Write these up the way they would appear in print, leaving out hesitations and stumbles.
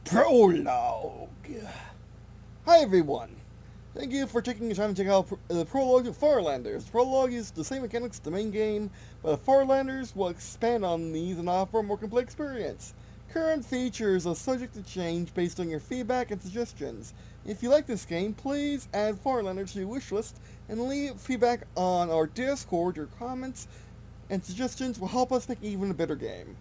Prologue. Hi everyone. Thank you for taking the time to check out the Prologue of Farlanders. Prologue is the same mechanics as the main game, but Farlanders will expand on these and offer a more complete experience. Current features are subject to change based on your feedback and suggestions. If you like this game, please add Farlanders to your wishlist and leave feedback on our Discord. Your comments and suggestions will help us make even a better game.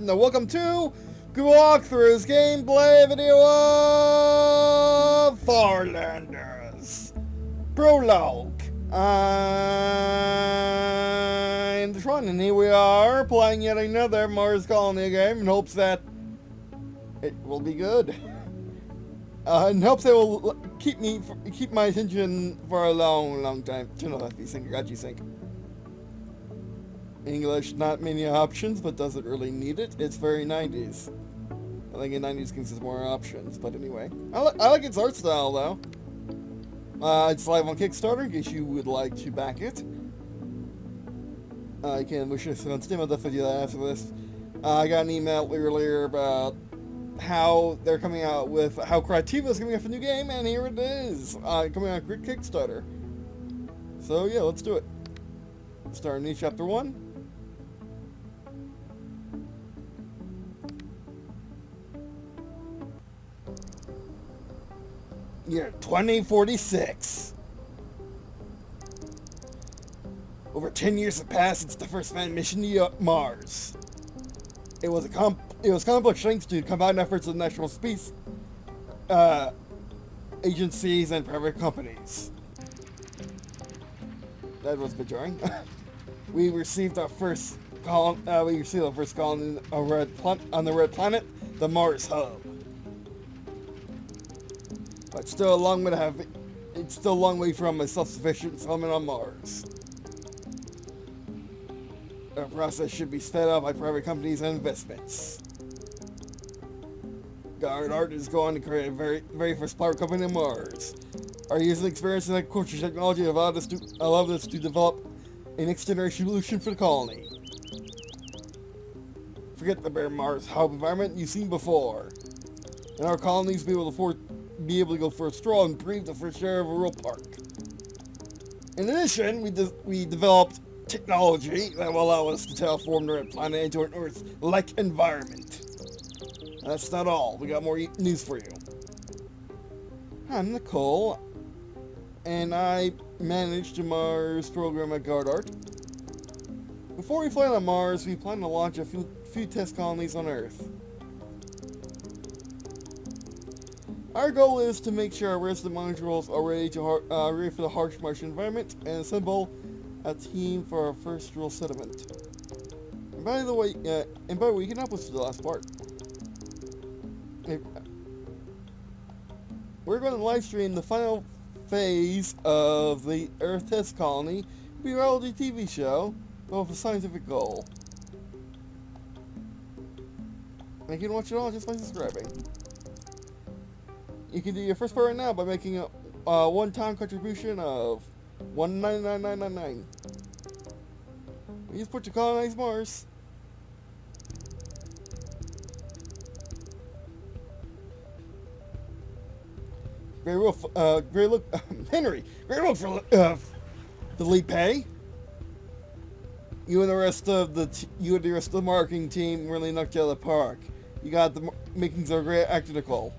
And welcome to Walkthrough's gameplay video of Farlanders Prologue. I'm Tron, and here we are playing yet another Mars Colony game in hopes that it will be good. In hopes it will keep my attention for a long time. Turn off VSync, got G-Sync. English, not many options, but doesn't really need it. It's very 90s. I think in 90s gives us more options, but anyway. I like its art style, though. It's live on Kickstarter, in case you would like to back it. I can wish this on Steam. I'll definitely do that after this. I got an email earlier about how they're coming out with, how Creativa's coming out with a new game, and here it is, coming out with Kickstarter. So yeah, let's do it. Starting new chapter 1. Year 2046. Over 10 years have passed since the first manned mission to Mars. It was accomplished thanks to combined efforts of national space agencies and private companies. That was a bit jarring. We received our first colony on the red planet, the Mars hub. But still a long way to have. It's still a long way from a self-sufficient settlement on Mars. Our process should be sped up by private companies and investments. Deviant Art is going to create a very first power company on Mars. Our years of experience in agriculture technology have allowed us to develop a next generation solution for the colony. Forget the bare Mars hub environment you've seen before. And our colonies be able to go for a stroll and breathe the fresh air of a real park. In addition, we developed technology that will allow us to terraform the red planet into an Earth-like environment. That's not all. We got more news for you. I'm Nicole, and I manage the Mars program at Deviant Art. Before we fly on Mars, we plan to launch a few test colonies on Earth. Our goal is to make sure our resident modules are ready for the harsh Martian environment and assemble a team for our first real settlement. And by the way, you can help us with the last part. We're going to live stream the final phase of the Earth test colony, be a reality TV show, but with a scientific goal. And you can watch it all just by subscribing. You can do your first part right now by making a one-time contribution of $1.9999. We support to colonize Mars. Great look, Henry. Great look for the lead pay. You and the rest of the marketing team really knocked you out of the park. You got the makings of a great actor, Nicole.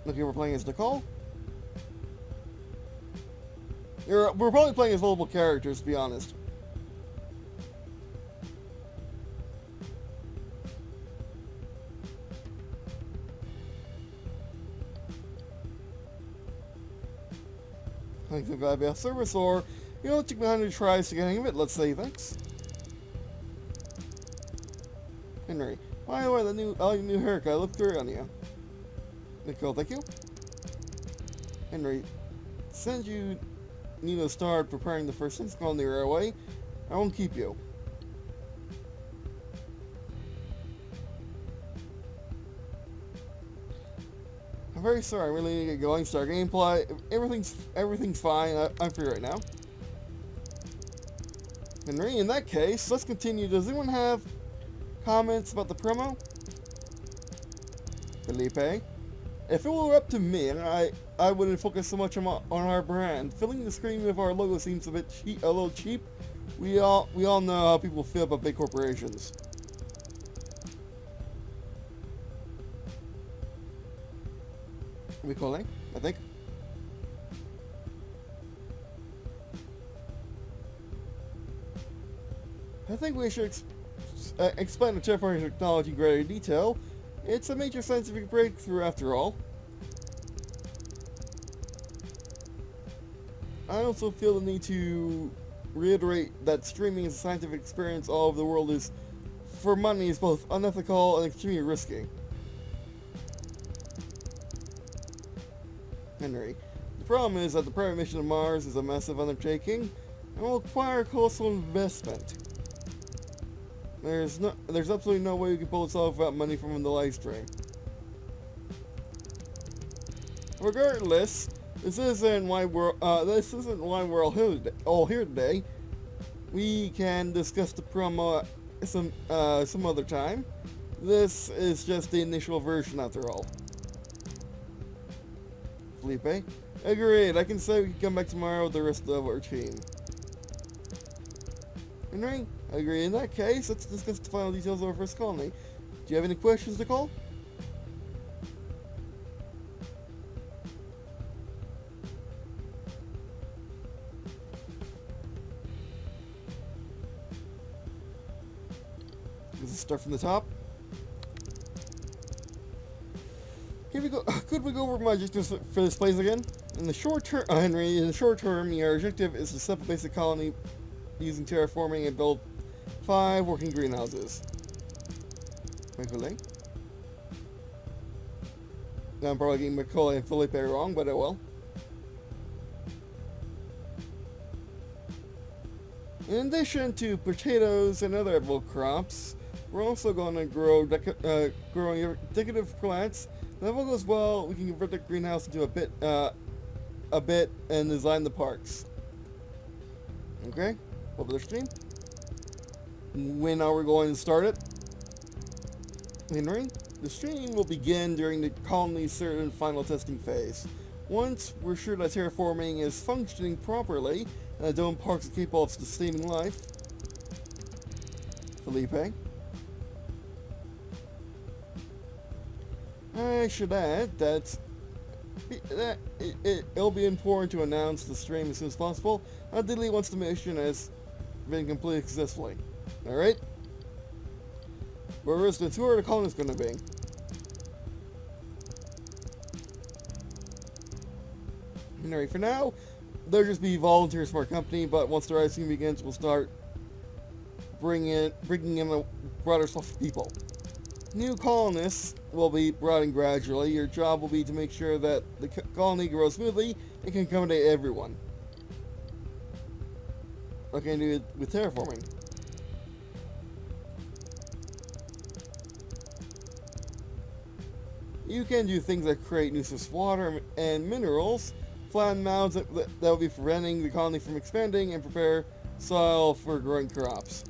Looking, we're playing as Nicole. We're probably playing as multiple characters, to be honest. Thanks, I'm glad to be of service, or you know, it took me 100 tries to get hang of it. Let's say thanks. Henry, by the way, your new haircut, I looked through on you. Nicole, thank you. Henry, since you need to start preparing the first things on the railway, I won't keep you. I'm very sorry, I really need to get going, start gameplay. Everything's fine, I'm free right now. Henry, in that case, let's continue. Does anyone have comments about the promo? Felipe? If it were up to me, I wouldn't focus so much on our brand. Filling the screen with our logo seems a little cheap. We all know how people feel about big corporations. We calling, I think. I think we should explain the terraforming technology in greater detail. It's a major scientific breakthrough after all. I also feel the need to reiterate that streaming as a scientific experience all over the world is, for money, is both unethical and extremely risky. Henry, the problem is that the private mission to Mars is a massive undertaking and will require colossal investment. There's absolutely no way we can pull this off without money from the live stream. Regardless, this isn't why we're all here today. We can discuss the promo some other time. This is just the initial version after all. Felipe? Agreed. I can say we can come back tomorrow with the rest of our team. Henry? Agree. In that case, let's discuss the final details of our first colony. Do you have any questions, Nicole? Let's start from the top. Could we go over my objectives for this place again? In the short term, Henry, your objective is to set up a basic colony using terraforming and build 5 working greenhouses. Macaulay? Now I'm probably getting Macaulay and Felipe wrong, but oh well. In addition to potatoes and other edible crops, we're also going to grow decorative plants. If that goes well, we can convert the greenhouse into a bit and design the parks. Okay, over the stream. When are we going to start it? Henry, the stream will begin during the colony's third and final testing phase. Once we're sure that terraforming is functioning properly and the dome parks are capable of sustaining life. Felipe? I should add that it'll be important to announce the stream as soon as possible. Ideally, once the mission has been completed successfully. Alright? Where is the tour of the colony is going to be? Henry, for now, there'll just be volunteers for our company, but once the rising begins, we'll start bringing in a broader swath of people. New colonists will be brought in gradually. Your job will be to make sure that the colony grows smoothly and can accommodate everyone. What can I do with terraforming? You can do things like create new source of water and minerals, flatten mounds that will be preventing the colony from expanding, and prepare soil for growing crops.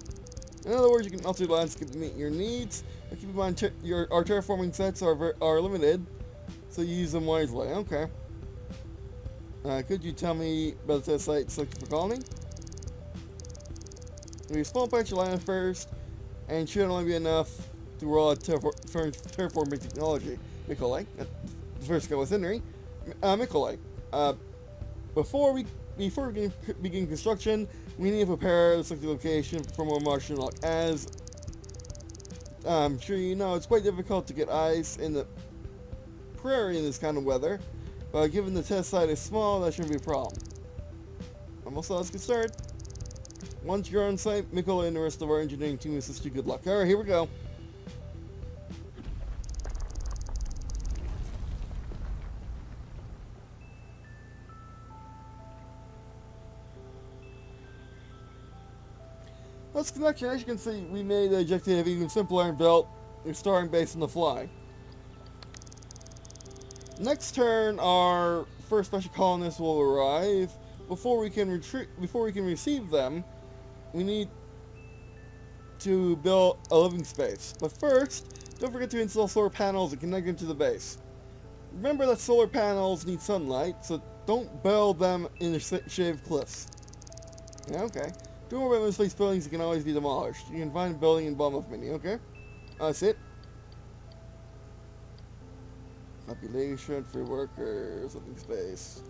In other words, you can alter the landscape to meet your needs. But keep in mind, our terraforming sets are limited, so you use them wisely. Okay. Could you tell me about the test site selected for colony? We small patch of land first, and should only be enough to roll out terraforming technology. Nikolai, the first guy was Henry. Nikolai, before we begin construction, we need to prepare the selected location for more Martian luck. As I'm sure you know, it's quite difficult to get ice in the prairie in this kind of weather, but given the test site is small, that shouldn't be a problem. Almost, let's get started. Once you're on site, Nikolai and the rest of our engineering team assist you. Good luck. Alright, here we go. Let's connection. As you can see, we made the objective even simpler and built a starting base on the fly. Next turn, our first special colonists will arrive. Before we can receive them, we need to build a living space. But first, don't forget to install solar panels and connect them to the base. Remember that solar panels need sunlight, so don't build them in the shade of cliffs. Yeah, okay. Don't worry about misplaced buildings that can always be demolished. You can find a building in the bottom of menu, okay? That's it. Population, free workers, living space.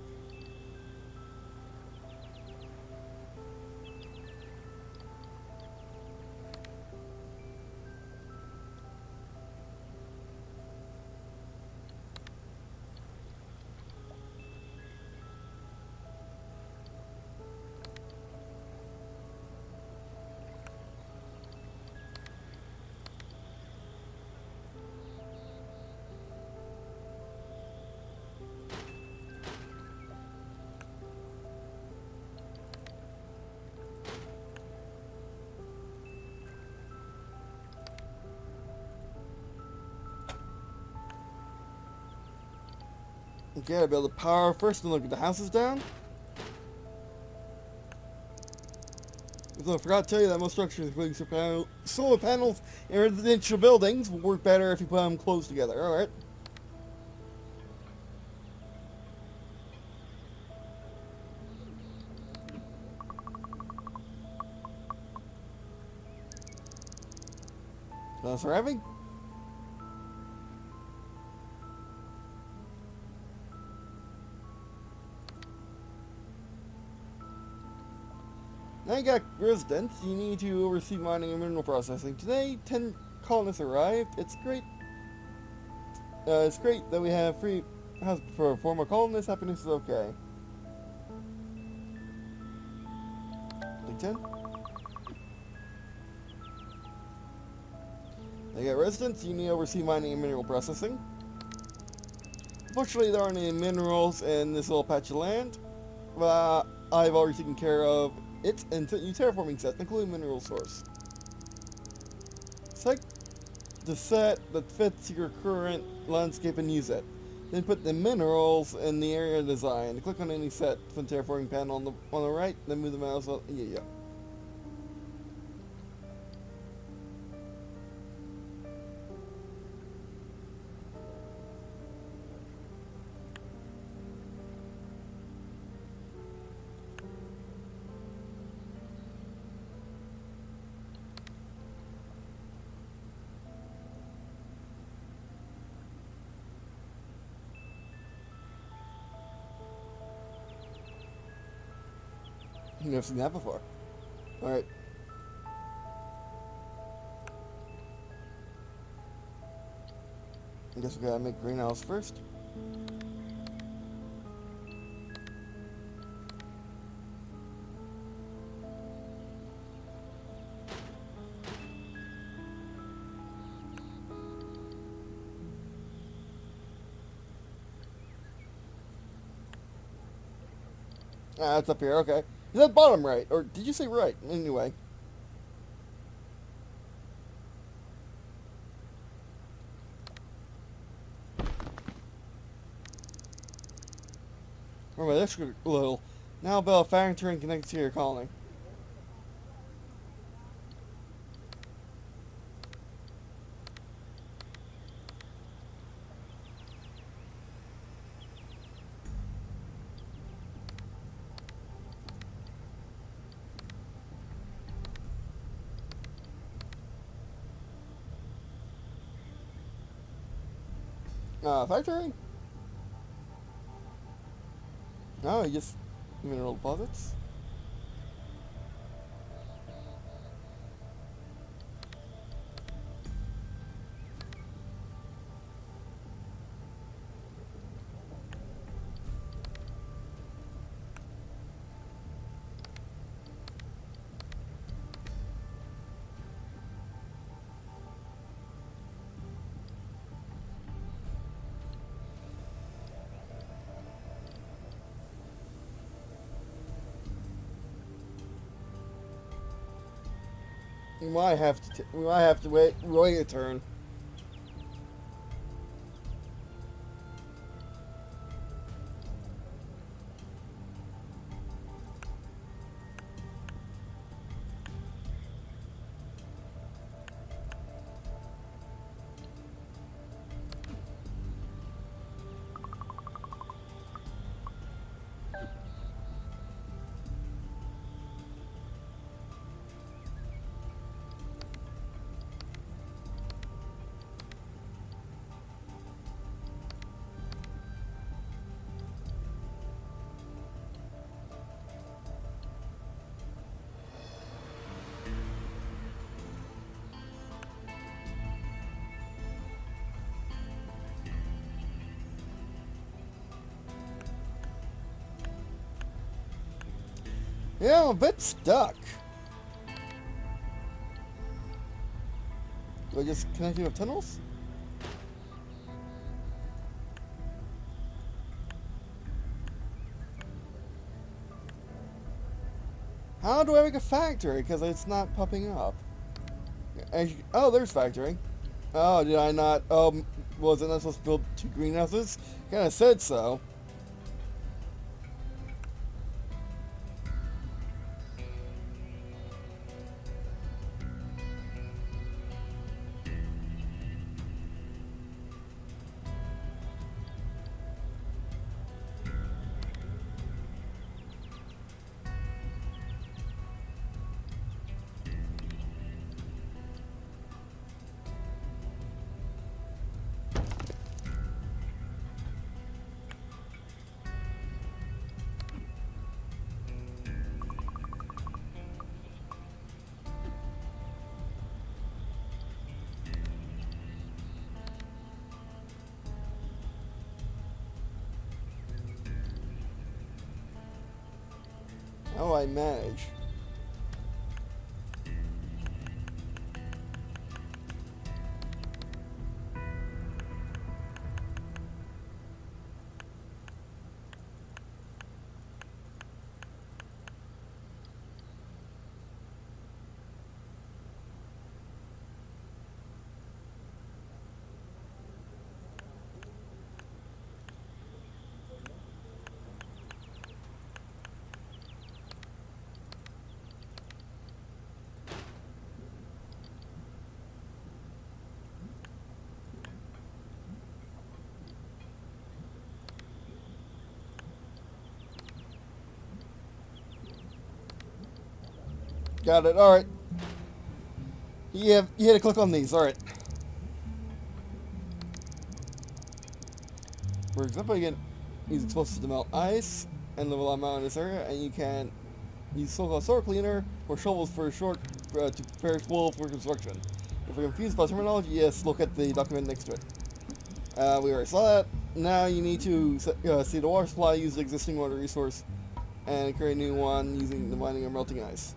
Okay, I build the power first and look at the houses down. So I forgot to tell you that most structures, including solar panels in residential buildings, will work better if you put them close together. Alright. That's arriving. Now you got residents, you need to oversee mining and mineral processing. Today, 10 colonists arrived. It's great that we have free house for former colonists. Happiness is okay. Like 10. Now you got residents, you need to oversee mining and mineral processing. Unfortunately, there aren't any minerals in this little patch of land. I've already taken care of it and new terraforming sets, including mineral source. Select the set that fits your current landscape and use it. Then put the minerals in the area design. Click on any set from the terraforming panel on the right, then move the mouse up. Yeah. You've never seen that before. Alright. I guess we gotta make greenhouse first. Ah, it's up here, okay. Is that bottom right? Or did you say right? Anyway. Remember this little. Now build a factory and connect to your colony. Factory? No, just mineral deposits. We might have to. We might have to wait a turn. Yeah, I'm a bit stuck. Do I just connect you with tunnels? How do I make a factory? Because it's not popping up. Oh, there's factory. Oh, did I not? Was it not supposed to build 2 greenhouses? Kinda said so. How do I manage? Got it. All right. You had to click on these. All right. For example, you can use explosives to melt ice and level amount in this area, and you can use so-called sword cleaner or shovels for to prepare wool for construction. If you're confused by terminology, yes, look at the document next to it. We already saw that. Now you need to see the water supply, use the existing water resource, and create a new one using the mining and melting ice.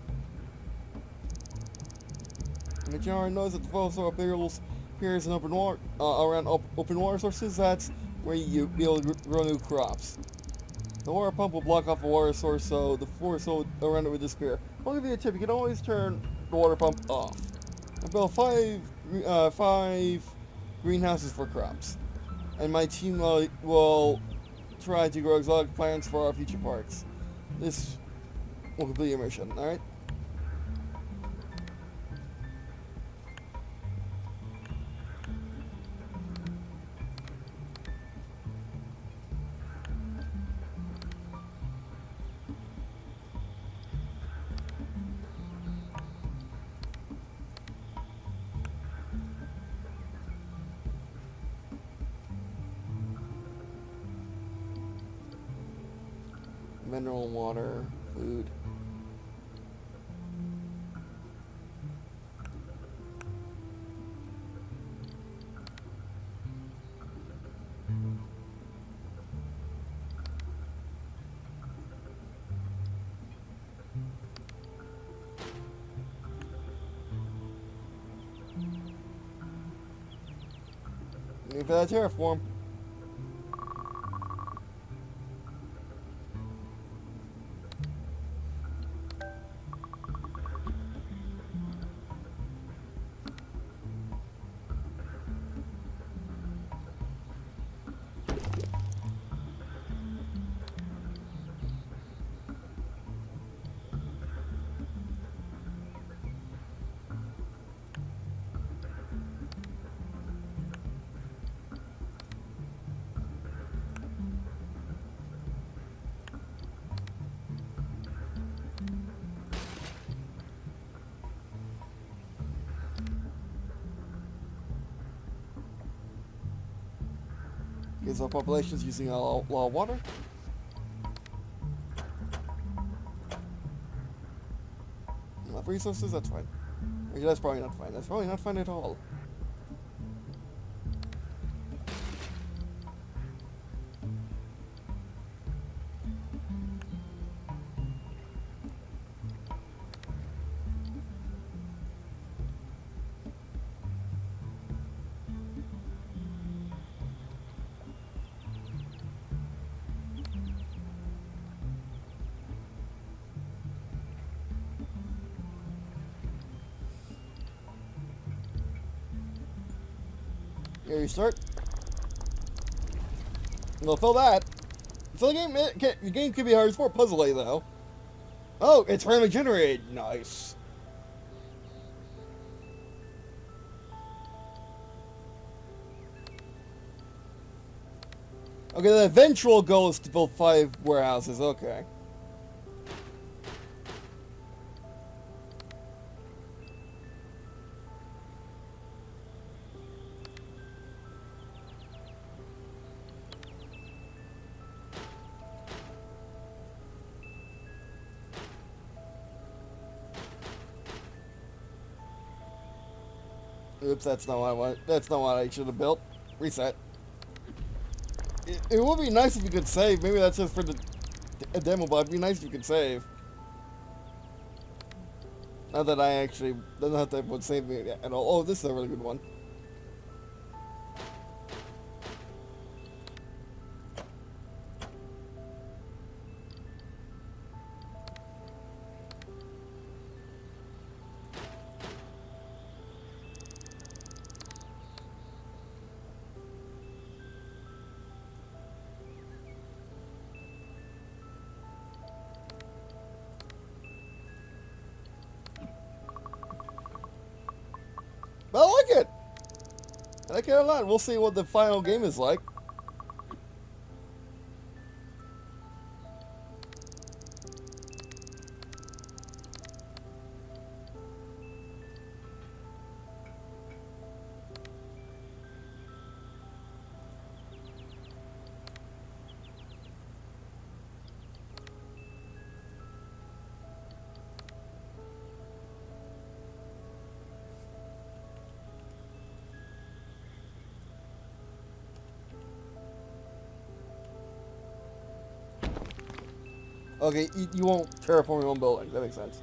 And you already notice that the photo appears in open water around open water sources. That's where you be able to grow new crops. The water pump will block off a water source, so the forest around it will disappear. I'll give you a tip: you can always turn the water pump off. I built five greenhouses for crops, and my team will try to grow exotic plants for our future parks. This will complete your mission. All right. Mineral water, food. Need for that terraform. Because our population is using a lot of water. Enough resources, that's fine. Actually, that's probably not fine. That's probably not fine at all. Here you start. Well, fill that. So the game can be hard. It's more puzzly though. Oh, it's randomly generated. Nice. Okay, the eventual goal is to build 5 warehouses. Okay. Oops, that's not what I want. That's not what I should have built. Reset. It would be nice if you could save. Maybe that's just for the demo, but it'd be nice if you could save. Not that I actually, not that it would save me at all. Oh, this is a really good one. But I like it. I like it a lot. We'll see what the final game is like. Okay, you won't terraform your own building. That makes sense.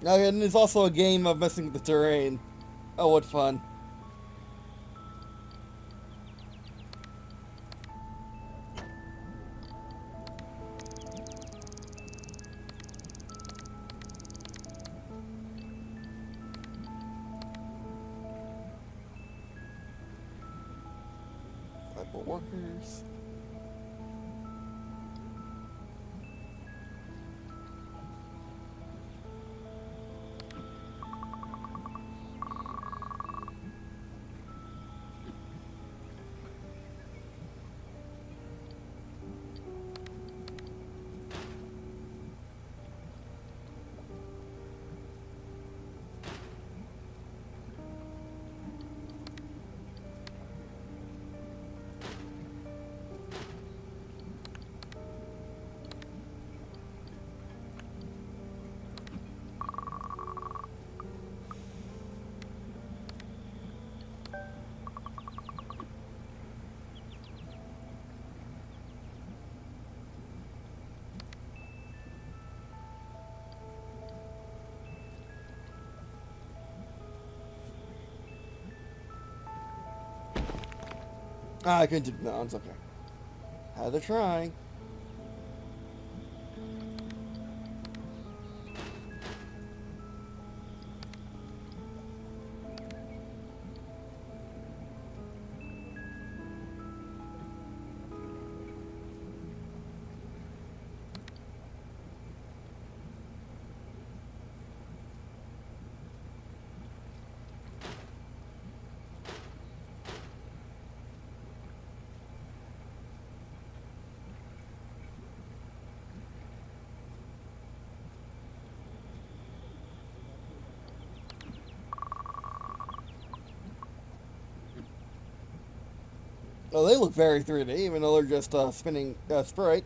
Okay, and it's also a game of messing with the terrain. Oh, what fun. Type of workers. Ah, I couldn't do no, it's okay. Had to try. Oh, they look very 3D, even though they're just spinning sprite.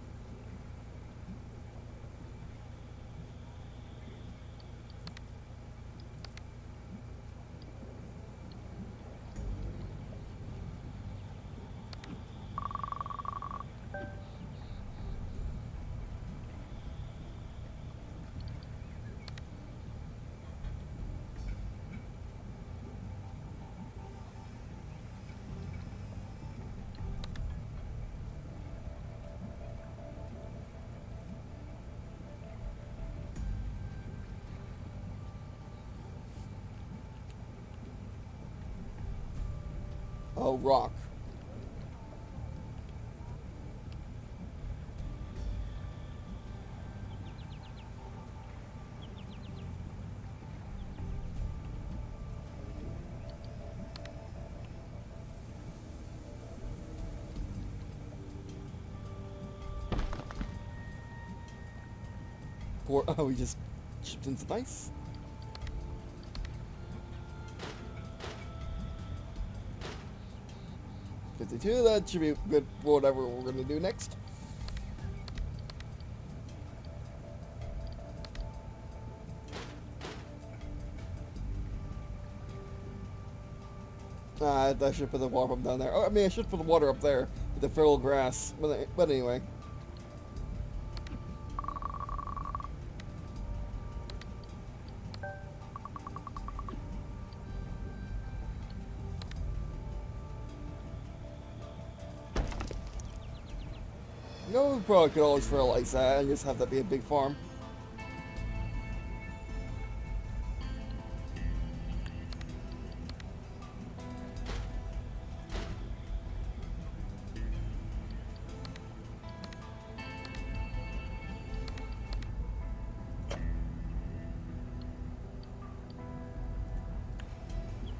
Oh, rock. Oh, we just chipped in some ice. $52, that should be good for whatever we're going to do next. I should put the water pump down there. Oh, I mean, I should put the water up there with the fertile grass. But anyway. No, we probably could always fertilize that and just have that be a big farm.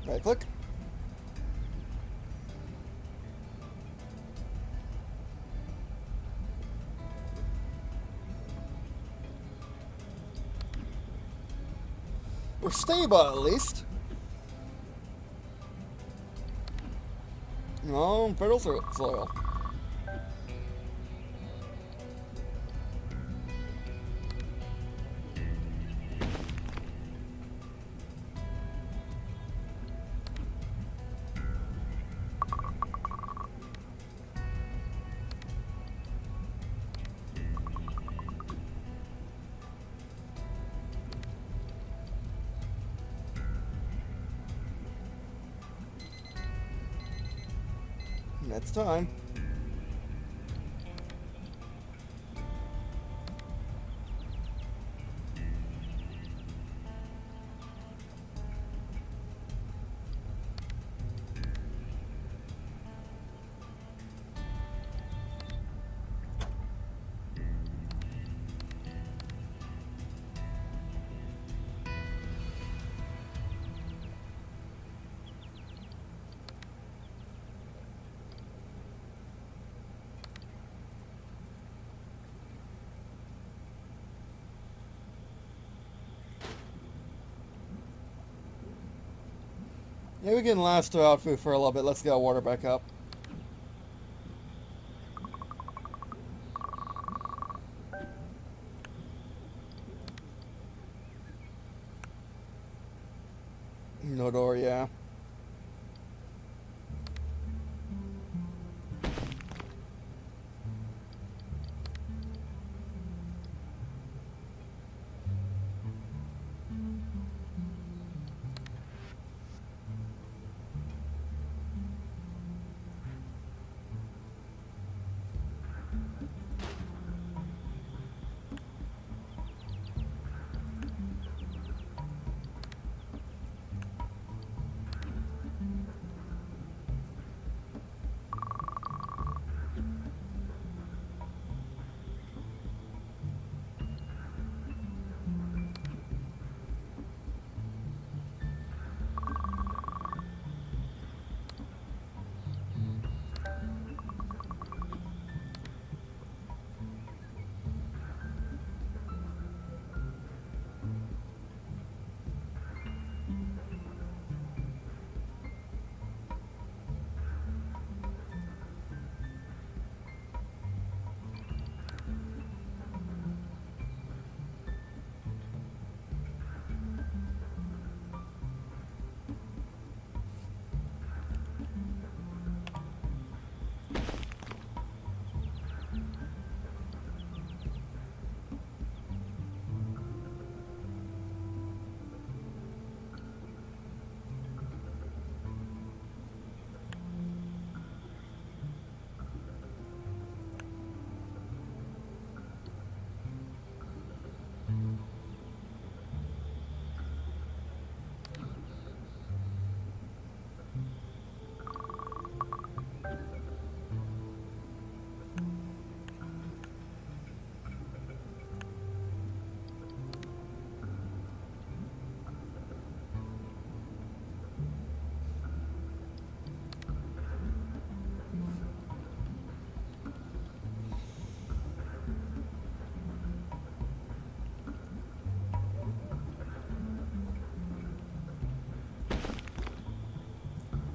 Right click. We're stable at least. No, fertile soil. That's time. Yeah, we can last out food for a little bit. Let's get our water back up. No door, yeah.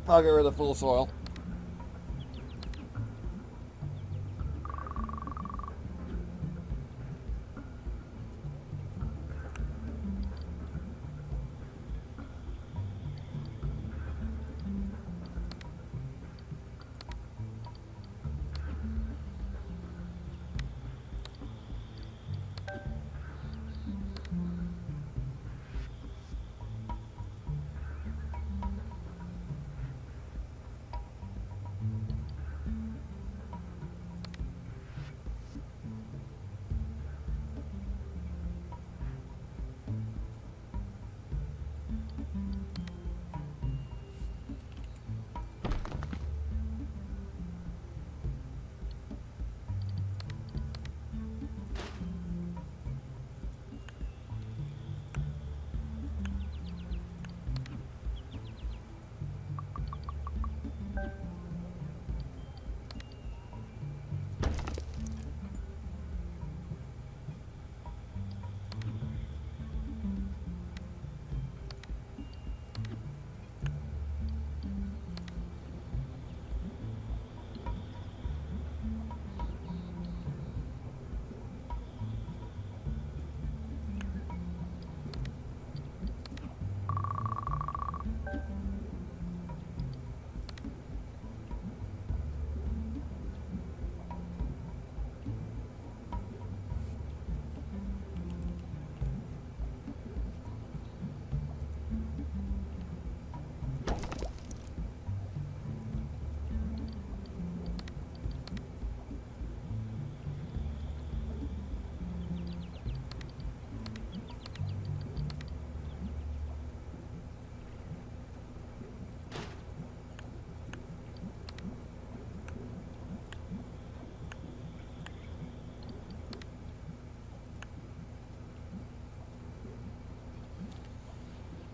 I'll get rid of full soil.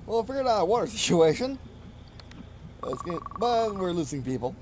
Well, I figured out a water situation. But we're losing people.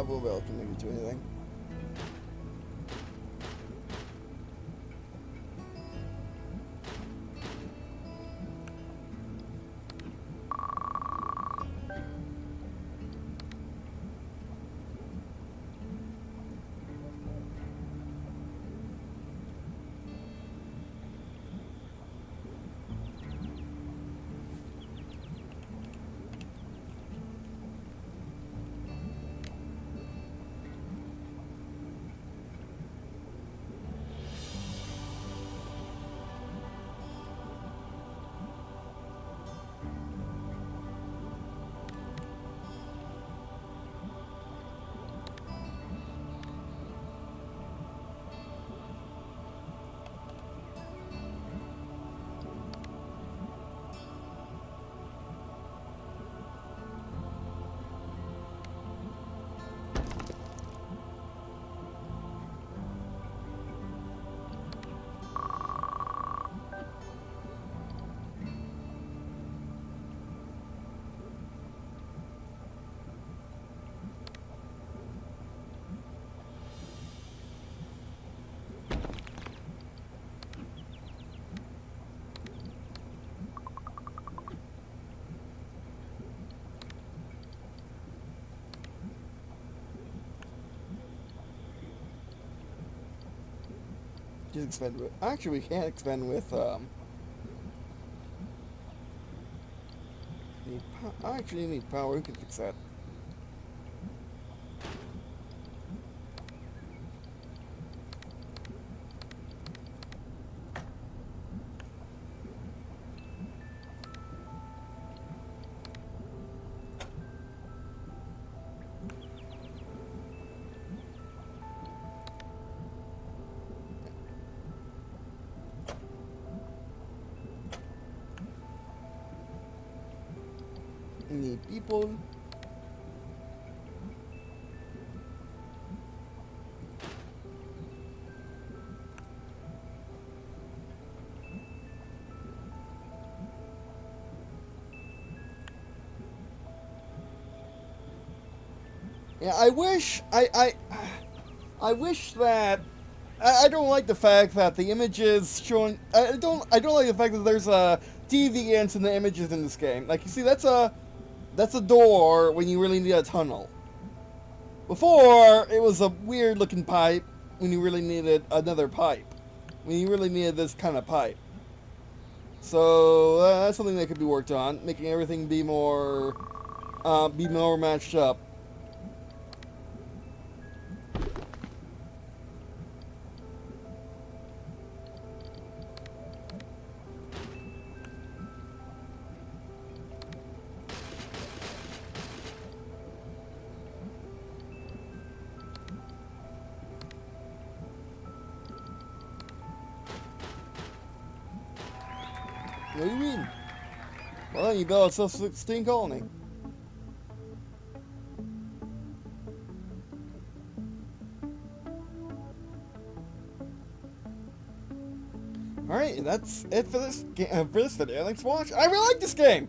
We'll be able to connect it to anything. Just expand with. Actually, we can't expand with. I actually need power. We can fix that. Need people. Yeah, I wish I wish that I don't like the fact that the images showing I don't like the fact that there's a deviance in the images in this game. Like you see, that's a door when you really need a tunnel. Before, it was a weird looking pipe when you really needed another pipe. When you really needed this kind of pipe. So that's something that could be worked on, making everything be more matched up. What do you mean? Well, you build a self-sustaining colony. Alright, and that's it for this video. Thanks for watching. I really like this game!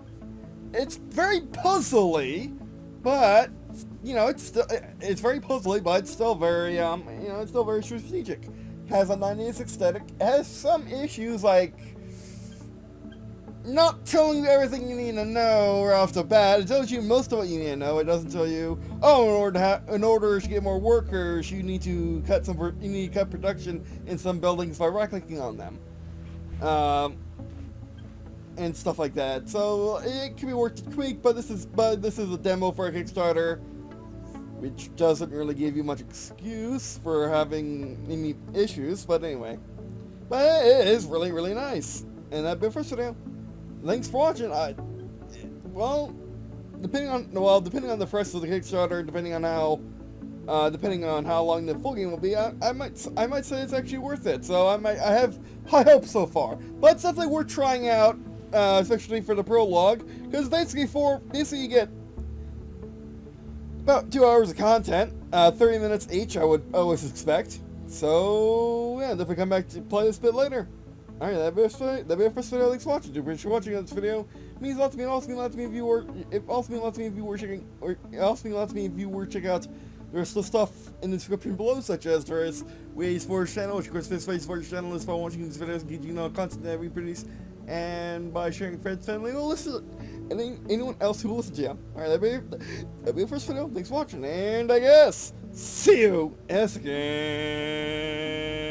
It's very puzzly, but, you know, it's very puzzly, but it's still very, it's still very strategic. Has a 90s aesthetic, has some issues like not telling you everything you need to know right off the bat. It tells you most of what you need to know. It doesn't tell you, oh, in order to get more workers, you need to cut production in some buildings by right-clicking on them, and stuff like that. So it can be worked to tweak, but this is a demo for a Kickstarter, which doesn't really give you much excuse for having any issues. But anyway, but it is really, really nice. And that's been for today. Thanks for watching. Depending on the price of the Kickstarter, depending on how long the full game will be, I might say it's actually worth it. So I have high hopes so far, but it's definitely worth trying out, especially for the prologue, because basically you get about 2 hours of content, 30 minutes each. I would always expect. So yeah, definitely come back to play this bit later. Alright, that'd be it for this video. Thanks for watching. Appreciate you watching this video. It means a lot to me. It also means a lot to me if you were check out the rest of the stuff in the description below, such as there is ways for his channel, which of course this ways for his channel is for watching these videos and getting you know content that we produce, and by sharing friends, family, and anyone else who will listen to you. Alright, that'd be it for this video. Thanks for watching, and I guess see you in the next game.